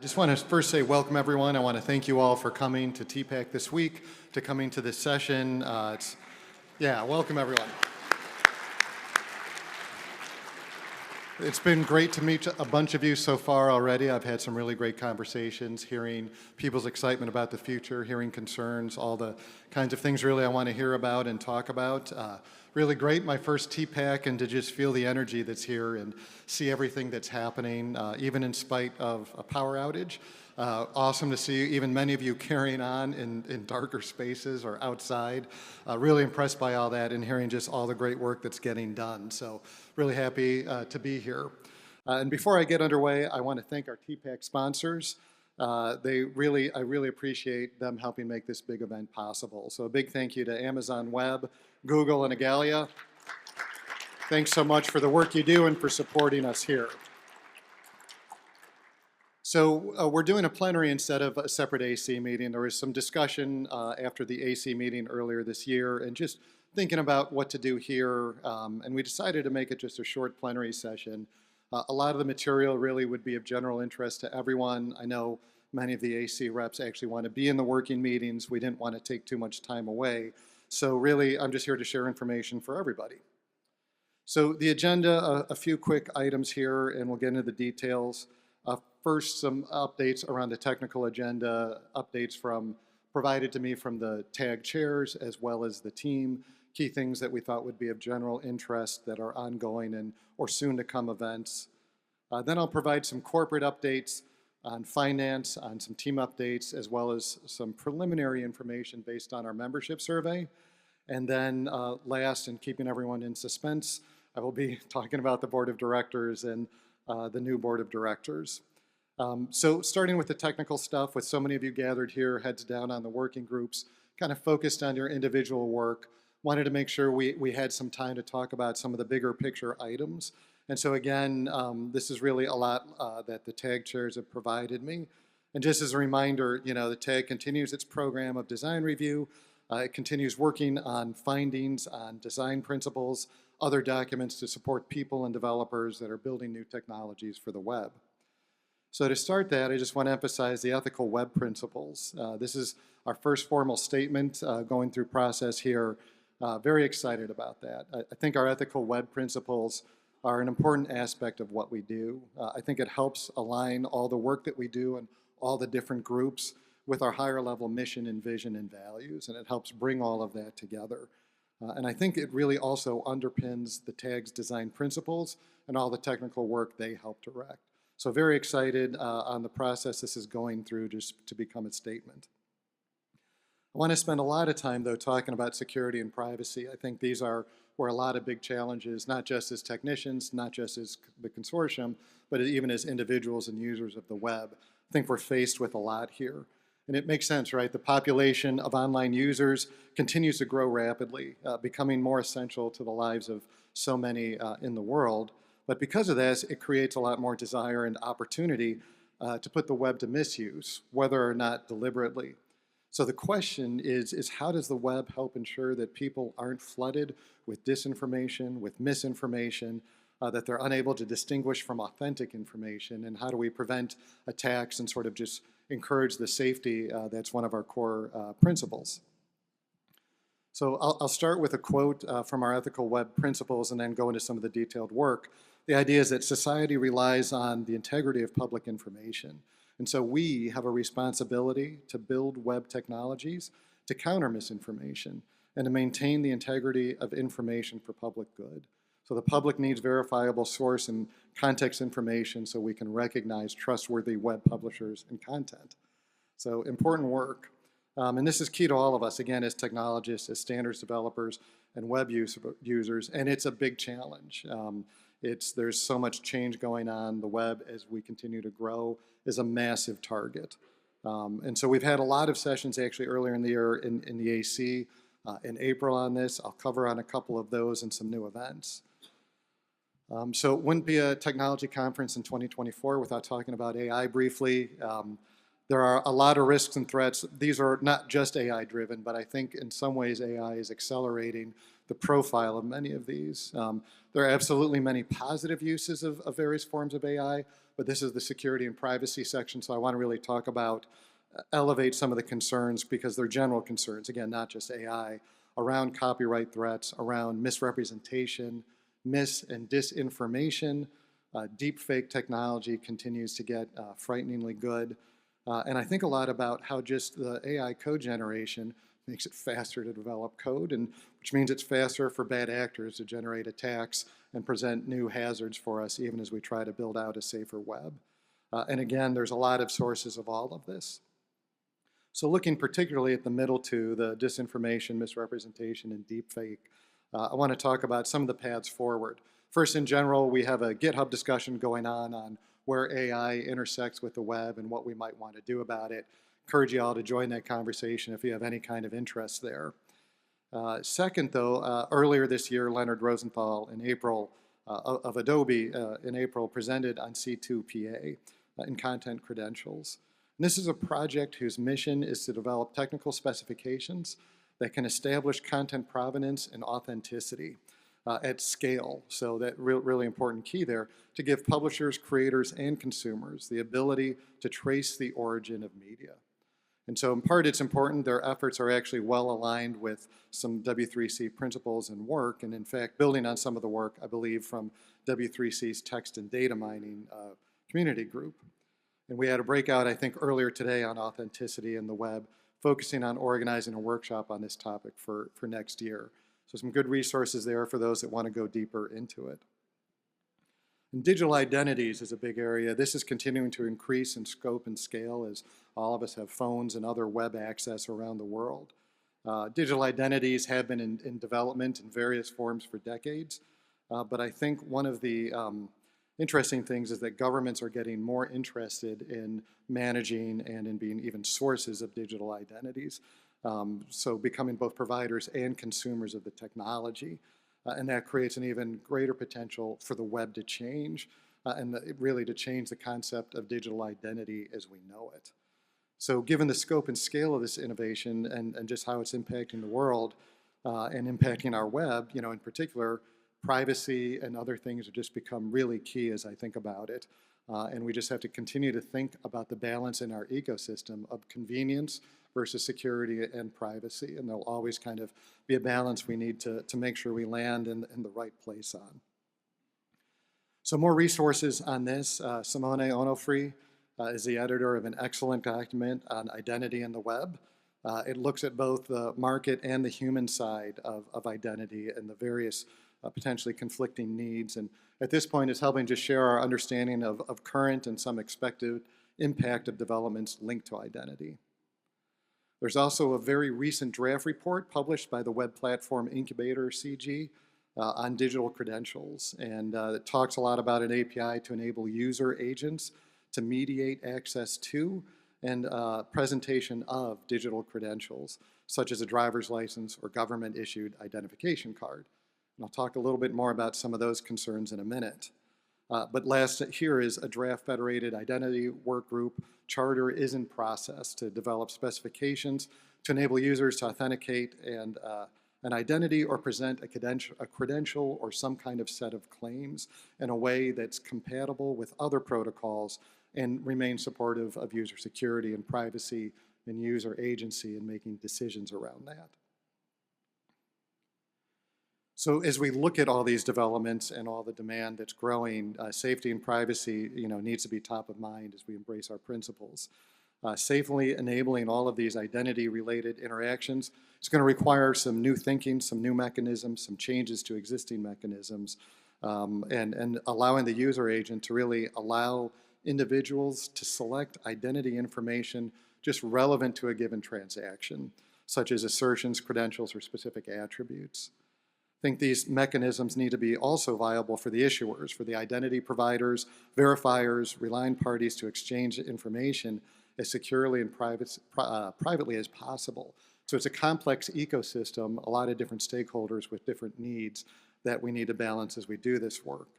Just want to first say welcome, everyone. I want to thank you all for coming to TPAC this week, to coming to this session. Welcome, everyone. It's been great to meet a bunch of you so far already. I've had some really great conversations, hearing people's excitement about the future, hearing concerns, all the kinds of things really I want to hear about and talk about. Really great, my first TPAC, and to just feel the energy that's here and see everything that's happening, even in spite of a power outage. Awesome to see even many of you carrying on in darker spaces or outside. Really impressed by all that and hearing just all the great work that's getting done. So really happy to be here. And before I get underway, I want to thank our TPAC sponsors. I really appreciate them helping make this big event possible. So a big thank you to Amazon Web, Google, and Igalia. Thanks so much for the work you do and for supporting us here. So we're doing a plenary instead of a separate AC meeting. There was some discussion after the AC meeting earlier this year and just thinking about what to do here. And we decided to make it just a short plenary session. A lot of the material really would be of general interest to everyone. I know many of the AC reps actually want to be in the working meetings. We didn't want to take too much time away. So really, I'm just here to share information for everybody. So the agenda, a few quick items here, and we'll get into the details. First, some updates around the technical agenda, updates provided to me from the TAG chairs as well as the team, key things that we thought would be of general interest that are ongoing and or soon to come events. Then I'll provide some corporate updates on finance, on some team updates, as well as some preliminary information based on our membership survey. And then last, and keeping everyone in suspense, I will be talking about the board of directors and the new board of directors. So starting with the technical stuff, with so many of you gathered here, heads down on the working groups, kind of focused on your individual work, wanted to make sure we had some time to talk about some of the bigger picture items. And so again, this is really a lot that the TAG chairs have provided me. And just as a reminder, the TAG continues its program of design review. It continues working on findings, on design principles, other documents to support people and developers that are building new technologies for the web. So to start that, I just want to emphasize the ethical web principles. This is our first formal statement going through process here. Very excited about that. I think our ethical web principles are an important aspect of what we do. I think it helps align all the work that we do and all the different groups with our higher level mission and vision and values, and it helps bring all of that together. And I think it really also underpins the TAG's design principles and all the technical work they help direct. So very excited on the process this is going through just to become a statement. I want to spend a lot of time, though, talking about security and privacy. I think these are where a lot of big challenges, not just as technicians, not just as the consortium, but even as individuals and users of the web. I think we're faced with a lot here. And it makes sense, right? The population of online users continues to grow rapidly, becoming more essential to the lives of so many in the world. But because of this, it creates a lot more desire and opportunity to put the web to misuse, whether or not deliberately. So the question is how does the web help ensure that people aren't flooded with disinformation, with misinformation, that they're unable to distinguish from authentic information, and how do we prevent attacks and sort of just encourage the safety that's one of our core principles. So I'll start with a quote from our ethical web principles and then go into some of the detailed work. The idea is that society relies on the integrity of public information. And so we have a responsibility to build web technologies to counter misinformation and to maintain the integrity of information for public good. So the public needs verifiable source and context information so we can recognize trustworthy web publishers and content. So important work. And this is key to all of us, again, as technologists, as standards developers, and web users, and it's a big challenge. There's so much change going on. The web, as we continue to grow, is a massive target. And so we've had a lot of sessions actually earlier in the year in the AC in April on this. I'll cover on a couple of those and some new events. So it wouldn't be a technology conference in 2024 without talking about AI briefly. There are a lot of risks and threats. These are not just AI driven, but I think in some ways AI is accelerating the profile of many of these. There are absolutely many positive uses of various forms of AI, but this is the security and privacy section, so I want to really talk about, elevate some of the concerns because they're general concerns, again, not just AI, around copyright threats, around misrepresentation, mis and disinformation. Deep fake technology continues to get frighteningly good. And I think a lot about how just the AI code generation makes it faster to develop code, and which means it's faster for bad actors to generate attacks and present new hazards for us even as we try to build out a safer web. And again, there's a lot of sources of all of this. So looking particularly at the middle two, the disinformation, misrepresentation, and deepfake, I want to talk about some of the paths forward. First, in general, we have a GitHub discussion going on where AI intersects with the web and what we might want to do about it. Encourage you all to join that conversation if you have any kind of interest there. Second, though, earlier this year, Leonard Rosenthal in April of Adobe in April presented on C2PA in content credentials. And this is a project whose mission is to develop technical specifications that can establish content provenance and authenticity at scale. So that really important key there, to give publishers, creators, and consumers the ability to trace the origin of media. And so in part it's important their efforts are actually well aligned with some W3C principles and work, and in fact building on some of the work, I believe, from W3C's text and data mining community group. And we had a breakout, I think, earlier today on authenticity in the web, focusing on organizing a workshop on this topic for next year. So some good resources there for those that want to go deeper into it. And digital identities is a big area. This is continuing to increase in scope and scale as all of us have phones and other web access around the world. Digital identities have been in development in various forms for decades, but I think one of the interesting things is that governments are getting more interested in managing and in being even sources of digital identities. So becoming both providers and consumers of the technology. And that creates an even greater potential for the web to change and really to change the concept of digital identity as we know it. So given the scope and scale of this innovation and just how it's impacting the world and impacting our web, you know, in particular, privacy and other things have just become really key as I think about it. And we just have to continue to think about the balance in our ecosystem of convenience versus security and privacy. And there'll always kind of be a balance we need to make sure we land in the right place on. So more resources on this. Simone Onofre is the editor of an excellent document on identity in the web. It looks at both the market and the human side of identity and the various potentially conflicting needs. And at this point, it's helping to share our understanding of current and some expected impact of developments linked to identity. There's also a very recent draft report published by the web platform incubator CG on digital credentials. And it talks a lot about an API to enable user agents to mediate access to and presentation of digital credentials, such as a driver's license or government-issued identification card. And I'll talk a little bit more about some of those concerns in a minute. But last here is a draft federated identity work group. Charter is in process to develop specifications to enable users to authenticate and an identity or present a credential or some kind of set of claims in a way that's compatible with other protocols and remain supportive of user security and privacy and user agency in making decisions around that. So as we look at all these developments and all the demand that's growing, safety and privacy, you know, needs to be top of mind as we embrace our principles. Safely enabling all of these identity-related interactions is going to require some new thinking, some new mechanisms, some changes to existing mechanisms, and allowing the user agent to really allow individuals to select identity information just relevant to a given transaction, such as assertions, credentials, or specific attributes. I think these mechanisms need to be also viable for the issuers, for the identity providers, verifiers, relying parties to exchange information as securely and privately as possible. So it's a complex ecosystem, a lot of different stakeholders with different needs that we need to balance as we do this work.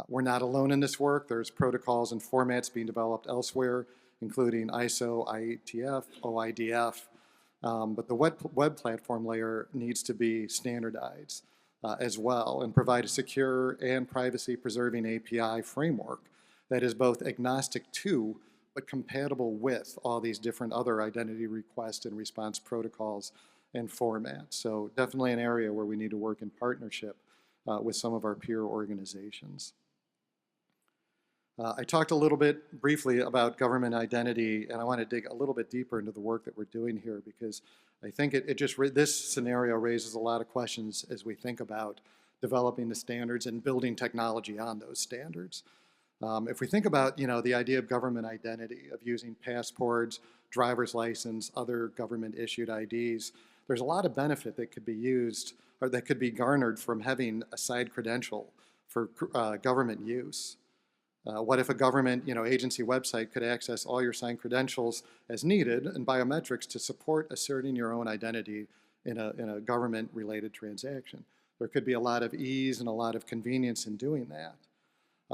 We're not alone in this work. There's protocols and formats being developed elsewhere, including ISO, IETF, OIDF. But the web platform layer needs to be standardized as well and provide a secure and privacy-preserving API framework that is both agnostic to, but compatible with all these different other identity request and response protocols and formats. So definitely an area where we need to work in partnership with some of our peer organizations. I talked a little bit briefly about government identity, and I want to dig a little bit deeper into the work that we're doing here, because I think this scenario raises a lot of questions as we think about developing the standards and building technology on those standards. If we think about, the idea of government identity, of using passports, driver's license, other government-issued IDs, there's a lot of benefit that could be used or that could be garnered from having a side credential for government use. What if a government agency website could access all your signed credentials as needed and biometrics to support asserting your own identity in a government-related transaction? There could be a lot of ease and a lot of convenience in doing that.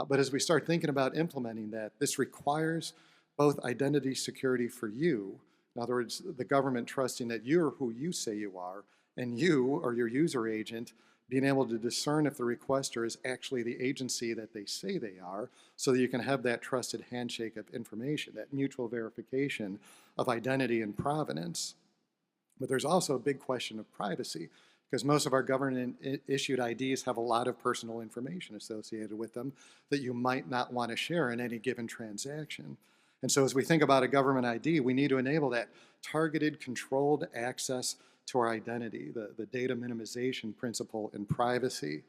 But as we start thinking about implementing that, this requires both identity security for you, in other words, the government trusting that you're who you say you are, and you or your user agent being able to discern if the requester is actually the agency that they say they are, so that you can have that trusted handshake of information, that mutual verification of identity and provenance. But there's also a big question of privacy, because most of our government-issued IDs have a lot of personal information associated with them that you might not want to share in any given transaction. And so as we think about a government ID, we need to enable that targeted, controlled access to our identity, the data minimization principle and privacy.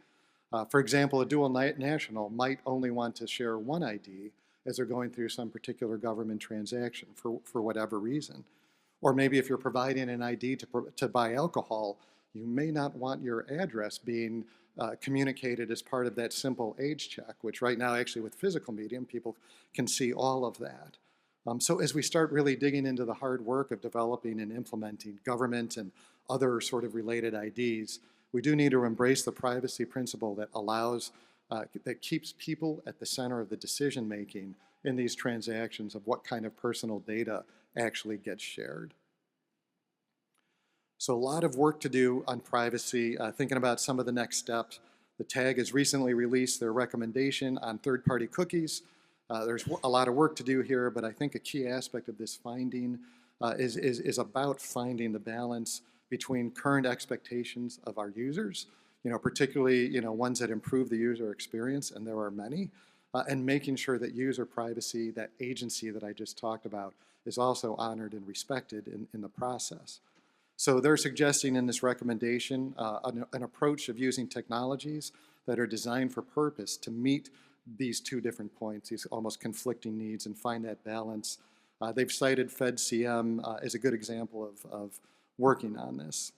For example, a dual national might only want to share one ID as they're going through some particular government transaction for whatever reason. Or maybe if you're providing an ID to buy alcohol, you may not want your address being communicated as part of that simple age check, which right now actually with physical medium, people can see all of that. So as we start really digging into the hard work of developing and implementing government and other sort of related IDs, we do need to embrace the privacy principle that allows, that keeps people at the center of the decision making in these transactions of what kind of personal data actually gets shared. So a lot of work to do on privacy, thinking about some of the next steps. The TAG has recently released their recommendation on third-party cookies. There's a lot of work to do here, but I think a key aspect of this finding is about finding the balance between current expectations of our users, particularly ones that improve the user experience, and there are many, and making sure that user privacy, that agency that I just talked about, is also honored and respected in the process. So they're suggesting in this recommendation an approach of using technologies that are designed for purpose to meet these two different points, these almost conflicting needs, and find that balance. They've cited FedCM as a good example of working on this.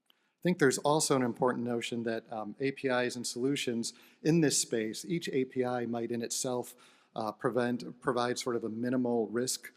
I think there's also an important notion that APIs and solutions in this space, each API might in itself provide sort of a minimal risk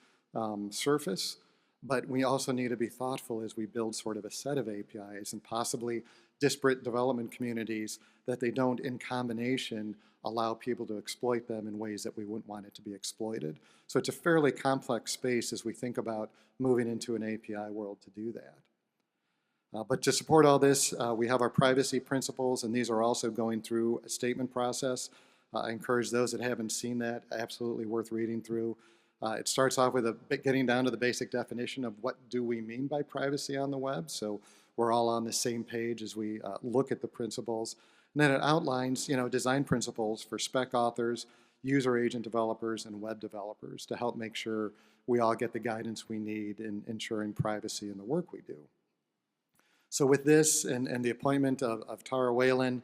surface, but we also need to be thoughtful as we build sort of a set of APIs and possibly disparate development communities that they don't in combination allow people to exploit them in ways that we wouldn't want it to be exploited. So it's a fairly complex space as we think about moving into an API world to do that. But to support all this, we have our privacy principles, and these are also going through a statement process. I encourage those that haven't seen that, absolutely worth reading through. It starts off with getting down to the basic definition of what do we mean by privacy on the web. So we're all on the same page as we look at the principles. And then it outlines, design principles for spec authors, user agent developers, and web developers to help make sure we all get the guidance we need in ensuring privacy in the work we do. So with this and the appointment of Tara Whalen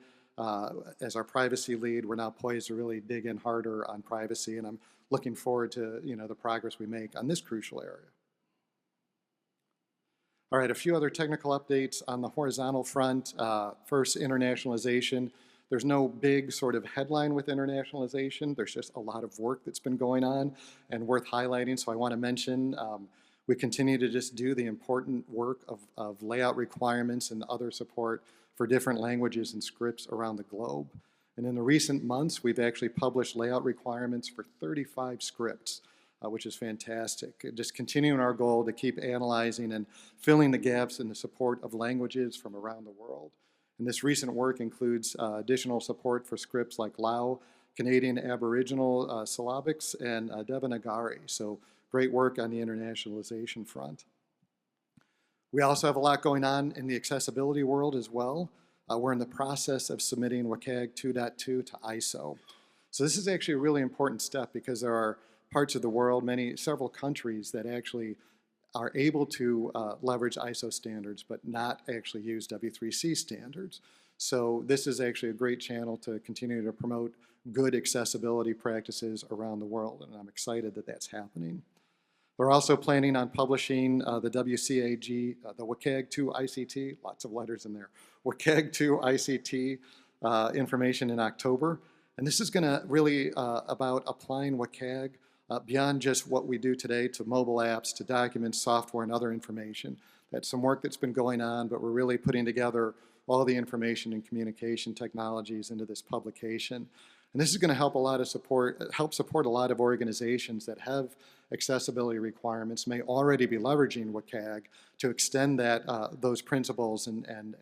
as our privacy lead, we're now poised to really dig in harder on privacy, and I'm looking forward to the progress we make on this crucial area. All right, a few other technical updates on the horizontal front. First, internationalization. There's no big sort of headline with internationalization. There's just a lot of work that's been going on and worth highlighting. So I want to mention we continue to just do the important work of layout requirements and other support for different languages and scripts around the globe. And in the recent months, we've actually published layout requirements for 35 scripts, which is fantastic. Just continuing our goal to keep analyzing and filling the gaps in the support of languages from around the world. And this recent work includes additional support for scripts like Lao, Canadian Aboriginal syllabics, and Devanagari. So great work on the internationalization front. We also have a lot going on in the accessibility world as well. We're in the process of submitting WCAG 2.2 to ISO. So this is actually a really important step because there are parts of the world, several countries that actually are able to leverage ISO standards but not actually use W3C standards. So this is actually a great channel to continue to promote good accessibility practices around the world, and I'm excited that that's happening. They're also planning on publishing the WCAG, the WCAG 2 ICT, lots of letters in there, WCAG 2 ICT information in October. And this is going to really about applying WCAG beyond just what we do today to mobile apps, to documents, software, and other information. That's some work that's been going on, but we're really putting together all the information and communication technologies into this publication. And this is going to help support a lot of organizations that have accessibility requirements, may already be leveraging WCAG to extend those principles and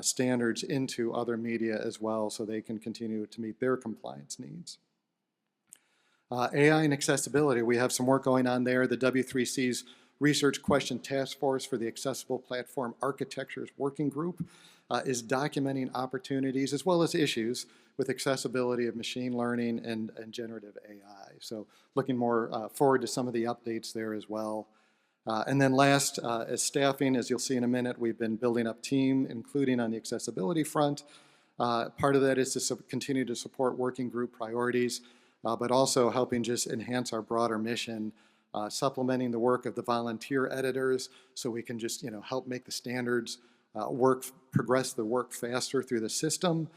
standards into other media as well, so they can continue to meet their compliance needs. AI and accessibility, we have some work going on there. The W3C's Research Question Task Force for the Accessible Platform Architectures Working Group is documenting opportunities as well as issues with accessibility of machine learning and generative AI. So looking more forward to some of the updates there as well. And then last, as staffing, as you'll see in a minute, we've been building up team, including on the accessibility front. Part of that is to continue to support working group priorities, but also helping just enhance our broader mission, supplementing the work of the volunteer editors so we can just help make the standards progress the work faster through the system.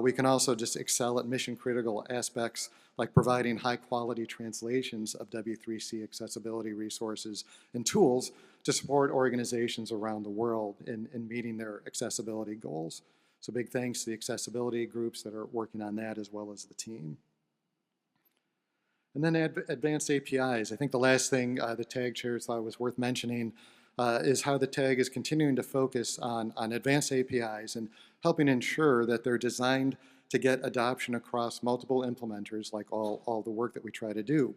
We can also just excel at mission critical aspects like providing high quality translations of W3C accessibility resources and tools to support organizations around the world in meeting their accessibility goals. So big thanks to the accessibility groups that are working on that as well as the team. And then advanced APIs. I think the last thing the TAG chairs thought was worth mentioning is how the TAG is continuing to focus on advanced APIs and helping ensure that they're designed to get adoption across multiple implementers, like all the work that we try to do,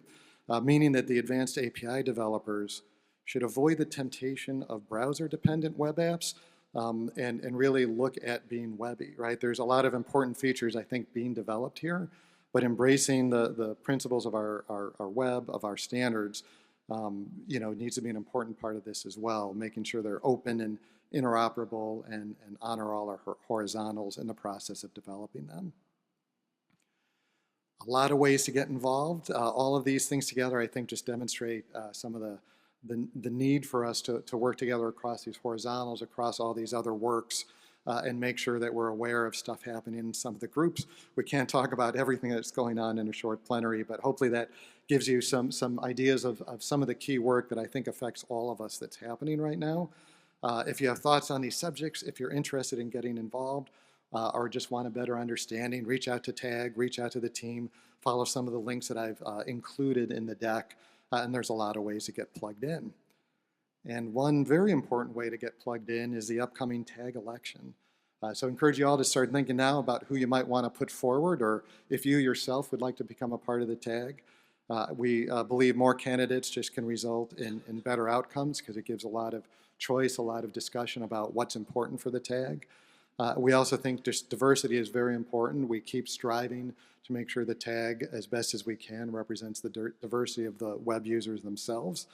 meaning that the advanced API developers should avoid the temptation of browser-dependent web apps and really look at being webby, right? There's a lot of important features, I think, being developed here, but embracing the principles of our web, of our standards, needs to be an important part of this as well, making sure they're open and interoperable and honor all our horizontals in the process of developing them. A lot of ways to get involved. All of these things together, I think, just demonstrate some of the need for us to work together across these horizontals, across all these other works, and make sure that we're aware of stuff happening in some of the groups. We can't talk about everything that's going on in a short plenary, but hopefully that gives you some ideas of some of the key work that I think affects all of us that's happening right now. If you have thoughts on these subjects, if you're interested in getting involved, or just want a better understanding, reach out to TAG, reach out to the team, follow some of the links that I've included in the deck, and there's a lot of ways to get plugged in. And one very important way to get plugged in is the upcoming TAG election. So I encourage you all to start thinking now about who you might want to put forward, or if you yourself would like to become a part of the TAG. We believe more candidates just can result in better outcomes because it gives a lot of choice, a lot of discussion about what's important for the TAG. We also think just diversity is very important. We keep striving to make sure the TAG, as best as we can, represents the diversity of the web users themselves.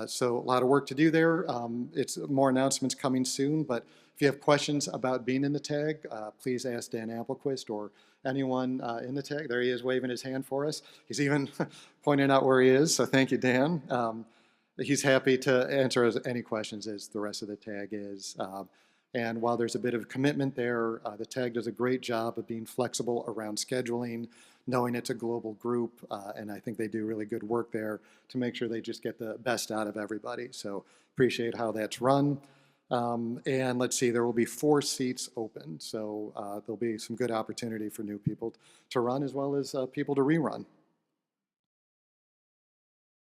So a lot of work to do there. It's more announcements coming soon, but if you have questions about being in the TAG, please ask Dan Applequist or anyone in the TAG. There he is waving his hand for us. He's even pointing out where he is, so thank you, Dan. He's happy to answer any questions as the rest of the TAG is. And while there's a bit of commitment there, the TAG does a great job of being flexible around scheduling, knowing it's a global group, and I think they do really good work there to make sure they just get the best out of everybody. So appreciate how that's run. And let's see, there will be 4 seats open, so there'll be some good opportunity for new people to run as well as people to rerun.